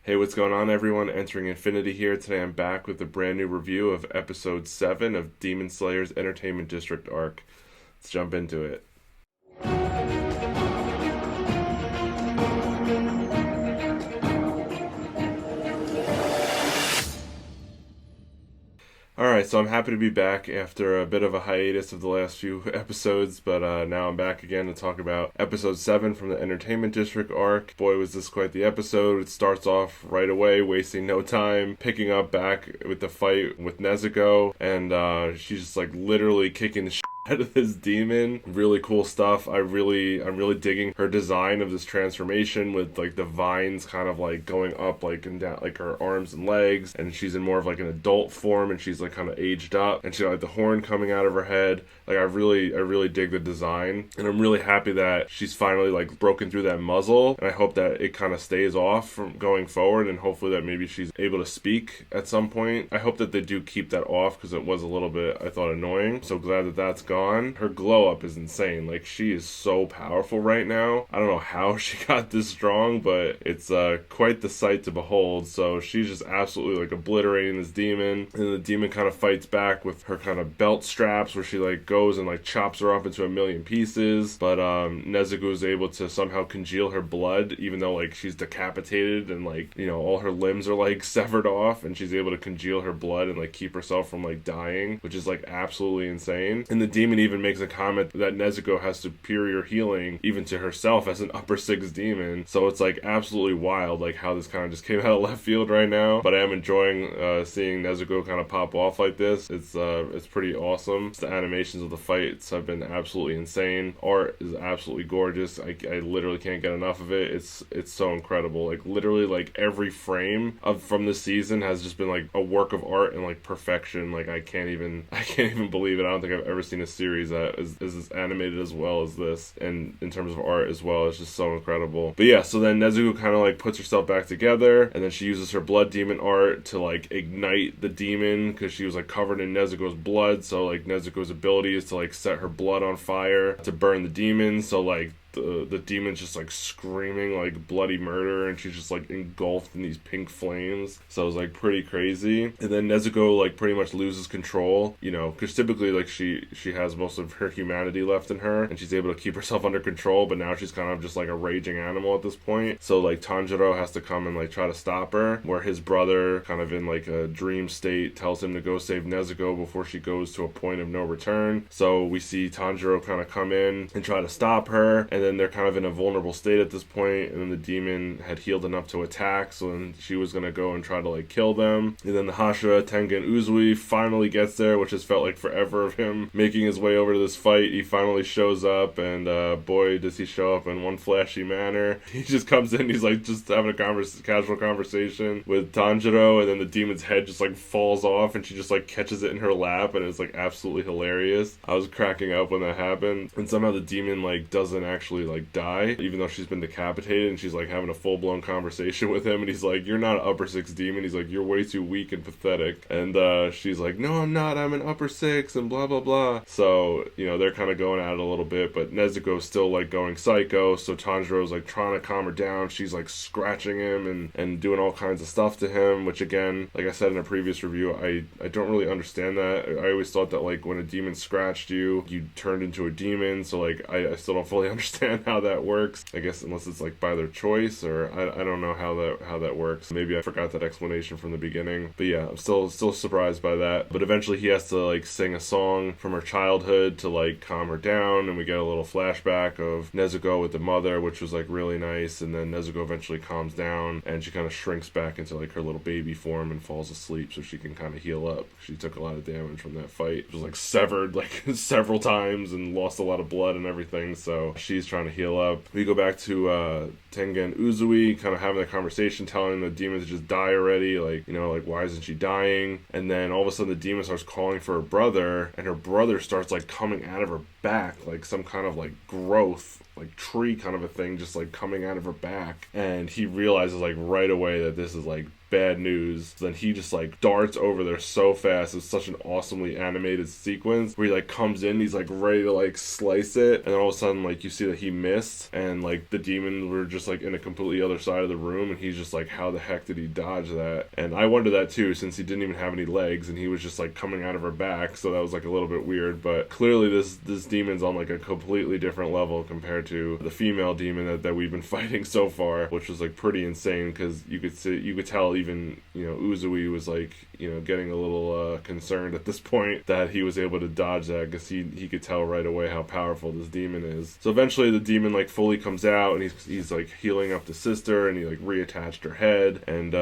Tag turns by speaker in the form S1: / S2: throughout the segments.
S1: Hey, what's going on, everyone? Entering Infinity here. Today I'm back with a brand new review of Episode 7 of Demon Slayer's Entertainment District arc. Let's jump into it. Alright, so I'm happy to be back after a bit of a hiatus of the last few episodes, but now I'm back again to talk about Episode 7 from the Entertainment District arc. Boy, was this quite the episode. It starts off right away, wasting no time, picking up back with the fight with Nezuko, and she's just like literally kicking the out of this demon. Really cool stuff. I'm really digging her design of this transformation with like the vines kind of like going up like and down like her arms and legs, and she's in more of like an adult form, and she's like kind of aged up, and she got like the horn coming out of her head. Like I really dig the design, and I'm really happy that she's finally like broken through that muzzle, and I hope that it kind of stays off from going forward, and hopefully that maybe she's able to speak at some point. I hope that they do keep that off because it was a little bit, I thought, annoying. So glad that that's gone. Her glow up is insane. Like, she is so powerful right now. I don't know how she got this strong, but it's quite the sight to behold. So she's just absolutely like obliterating this demon, and the demon kind of fights back with her kind of belt straps where she like goes and like chops her up into a million pieces, but Nezuko is able to somehow congeal her blood, even though like she's decapitated and like, you know, all her limbs are like severed off, and she's able to congeal her blood and like keep herself from like dying, which is like absolutely insane. And the demon even makes a comment that Nezuko has superior healing even to herself as an upper six demon. So it's like absolutely wild like how this kind of just came out of left field right now, but I am enjoying seeing Nezuko kind of pop off like this. It's pretty awesome. The animations of the fights have been absolutely insane. Art is absolutely gorgeous. I literally can't get enough of it. It's so incredible. Like literally like every frame from this season has just been like a work of art and like perfection. Like I can't even believe it. I don't think I've ever seen a series that is as animated as well as this, and in terms of art as well. It's just so incredible. But yeah, so then Nezuko kind of like puts herself back together, and then she uses her blood demon art to like ignite the demon because she was like covered in Nezuko's blood. So like Nezuko's ability is to like set her blood on fire to burn the demon. So like the demon's just like screaming like bloody murder, and she's just like engulfed in these pink flames. So it was like pretty crazy. And then Nezuko like pretty much loses control, you know, because typically like she has most of her humanity left in her, and she's able to keep herself under control, but now she's kind of just like a raging animal at this point. So like Tanjiro has to come and like try to stop her, where his brother kind of in like a dream state tells him to go save Nezuko before she goes to a point of no return. So we see Tanjiro kind of come in and try to stop her, and then they're kind of in a vulnerable state at this point, and then the demon had healed enough to attack, so then she was going to go and try to like kill them. And then the Hashira Tengen Uzui finally gets there, which has felt like forever of him making his way over to this fight. He finally shows up, and boy does he show up in one flashy manner. He just comes in, he's like just having a casual conversation with Tanjiro, and then the demon's head just like falls off, and she just like catches it in her lap, and it's like absolutely hilarious. I was cracking up when that happened. And somehow the demon like doesn't actually like die, even though she's been decapitated, and she's like having a full-blown conversation with him, and he's like, "You're not an upper six demon." He's like, "You're way too weak and pathetic." And she's like, "No, I'm not, I'm an upper six," and blah blah blah. So, you know, they're kind of going at it a little bit, but Nezuko's still like going psycho, so Tanjiro's like trying to calm her down. She's like scratching him and doing all kinds of stuff to him, which again, like I said in a previous review, I don't really understand that. I always thought that like when a demon scratched you, you turned into a demon, so like I still don't fully understand how that works. I guess unless it's like by their choice, or I don't know how that works. Maybe I forgot that explanation from the beginning. But yeah, I'm still surprised by that. But eventually he has to like sing a song from her childhood to like calm her down, and we get a little flashback of Nezuko with the mother, which was like really nice. And then Nezuko eventually calms down, and she kind of shrinks back into like her little baby form and falls asleep so she can kind of heal up. She took a lot of damage from that fight. It was like severed like several times and lost a lot of blood and everything, so she's trying to heal up. We go back to Tengen Uzui kind of having a conversation, telling the demon to just die already, like, you know, like why isn't she dying? And then all of a sudden the demon starts calling for her brother, and her brother starts like coming out of her back, like some kind of like growth, like tree kind of a thing, just like coming out of her back. And he realizes like right away that this is like bad news. Then he just like darts over there so fast. It's such an awesomely animated sequence where he like comes in, he's like ready to like slice it, and then all of a sudden like you see that he missed, and like the demons were just like in a completely other side of the room, and he's just like, how the heck did he dodge that? And I wonder that too, since he didn't even have any legs and he was just like coming out of her back, so that was like a little bit weird. But clearly this demon's on like a completely different level compared to the female demon that we've been fighting so far, which was like pretty insane, because you could tell even, you know, Uzui was like, you know, getting a little concerned at this point that he was able to dodge that, because he could tell right away how powerful this demon is. So eventually the demon like fully comes out, and he's like healing up the sister, and he like reattached her head, and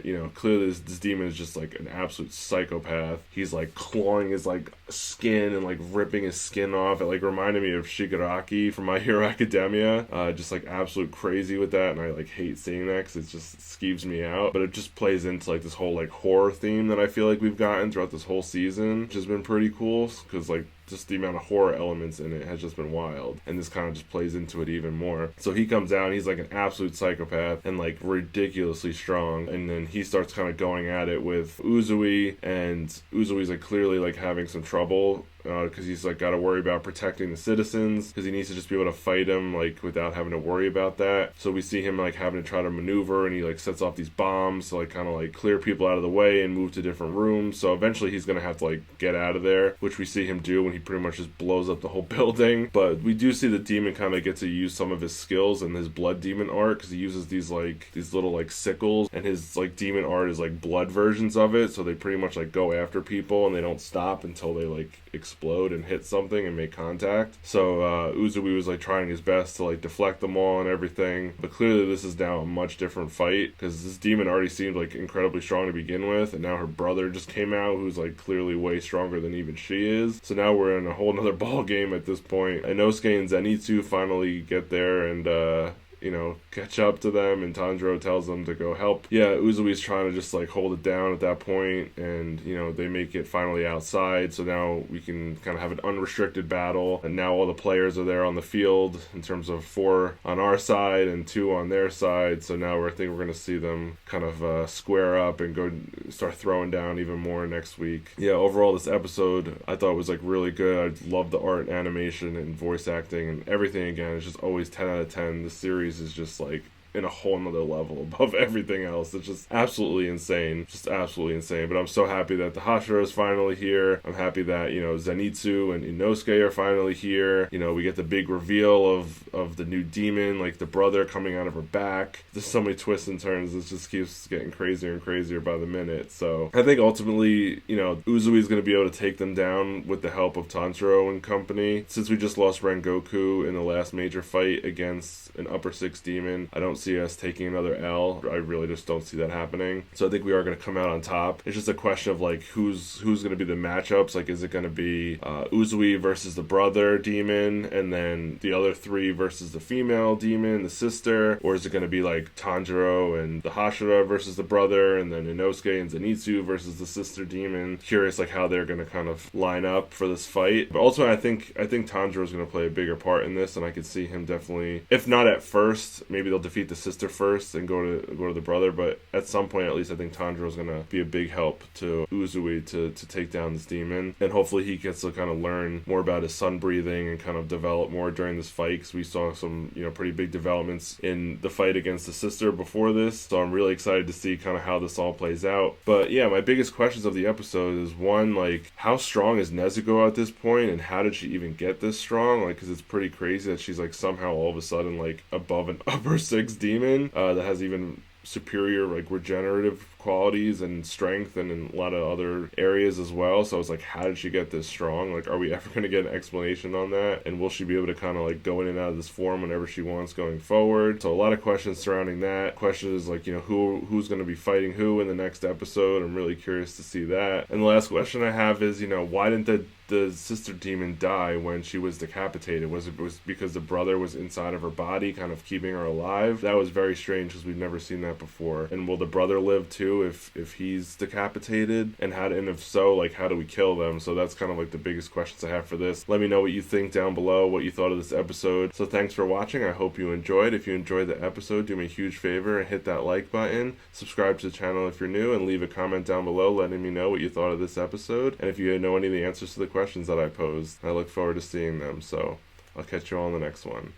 S1: you know, clearly this demon is just like an absolute psychopath. He's like clawing his like skin and like ripping his skin off. It like reminded me of Shigaraki from My Hero Academia, just like absolute crazy with that, and I like hate seeing that because it just skeeves me out. But it just plays into like this whole like horror theme that I feel like we've gotten throughout this whole season, which has been pretty cool, because like just the amount of horror elements in it has just been wild, and this kind of just plays into it even more. So he comes out, he's like an absolute psychopath and like ridiculously strong, and then he starts kind of going at it with Uzui, and Uzui's like clearly like having some trouble because he's like got to worry about protecting the citizens, because he needs to just be able to fight him like without having to worry about that. So we see him like having to try to maneuver, and he like sets off these bombs to like kind of like clear people out of the way and move to different rooms. So eventually he's gonna have to like get out of there, which we see him do when he pretty much just blows up the whole building. But we do see the demon kind of get to use some of his skills in his blood demon art, because he uses these little like sickles, and his like demon art is like blood versions of it, so they pretty much like go after people and they don't stop until they like explode and hit something and make contact. So Uzui was like trying his best to like deflect them all and everything, but clearly this is now a much different fight, because this demon already seemed like incredibly strong to begin with, and now her brother just came out, who's like clearly way stronger than even she is. So now we're in a whole nother ball game at this point. Inosuke and Zenitsu finally get there and you know, catch up to them, and Tanjiro tells them to go help. Yeah, Uzui's trying to just like hold it down at that point, and you know, they make it finally outside, so now we can kind of have an unrestricted battle, and now all the players are there on the field, in terms of 4 on our side and 2 on their side. So now I think we're going to see them kind of square up and go start throwing down even more next week. Yeah, overall this episode I thought was like really good. I love the art and animation and voice acting and everything. Again, it's just always 10 out of 10. The series is just like in a whole nother level above everything else. It's just absolutely insane. Just absolutely insane. But I'm so happy that the Hashira is finally here. I'm happy that, you know, Zenitsu and Inosuke are finally here. You know, we get the big reveal of the new demon, like the brother coming out of her back. There's so many twists and turns. It just keeps getting crazier and crazier by the minute. So I think ultimately, you know, Uzui is going to be able to take them down with the help of Tanjiro and company. Since we just lost Rengoku in the last major fight against an upper 6 demon, I don't see us taking another L. I really just don't see that happening. So I think we are going to come out on top. It's just a question of like who's going to be the matchups. Like, is it going to be Uzui versus the brother demon, and then the other 3 versus the female demon, the sister, or is it going to be like Tanjiro and the Hashira versus the brother, and then Inosuke and Zenitsu versus the sister demon? Curious like how they're going to kind of line up for this fight. But also I think Tanjiro is going to play a bigger part in this, and I could see him definitely, if not at first, maybe they'll defeat the sister first and go to the brother, but at some point at least I think Tanjiro's gonna be a big help to Uzui to take down this demon, and hopefully he gets to kind of learn more about his sun breathing and kind of develop more during this fight, because we saw some, you know, pretty big developments in the fight against the sister before this. So I'm really excited to see kind of how this all plays out. But yeah, my biggest questions of the episode is, one, like, how strong is Nezuko at this point, and how did she even get this strong? Like, because it's pretty crazy that she's like somehow all of a sudden like above an upper 6 demon that has even superior like regenerative qualities and strength and in a lot of other areas as well. So I was like, how did she get this strong? Like, are we ever going to get an explanation on that? And will she be able to kind of like go in and out of this form whenever she wants going forward? So a lot of questions surrounding that. Question is like, you know, who's going to be fighting who in the next episode? I'm really curious to see that. And the last question I have is, you know, why didn't the the sister demon die when she was decapitated? Was because the brother was inside of her body, kind of keeping her alive? That was very strange because we've never seen that before. And will the brother live too if he's decapitated? And if so, like, how do we kill them? So that's kind of like the biggest questions I have for this. Let me know what you think down below, what you thought of this episode. So thanks for watching. I hope you enjoyed. If you enjoyed the episode, do me a huge favor and hit that like button. Subscribe to the channel if you're new, and leave a comment down below letting me know what you thought of this episode, and if you know any of the answers to the questions that I posed. I look forward to seeing them, so I'll catch you all in the next one.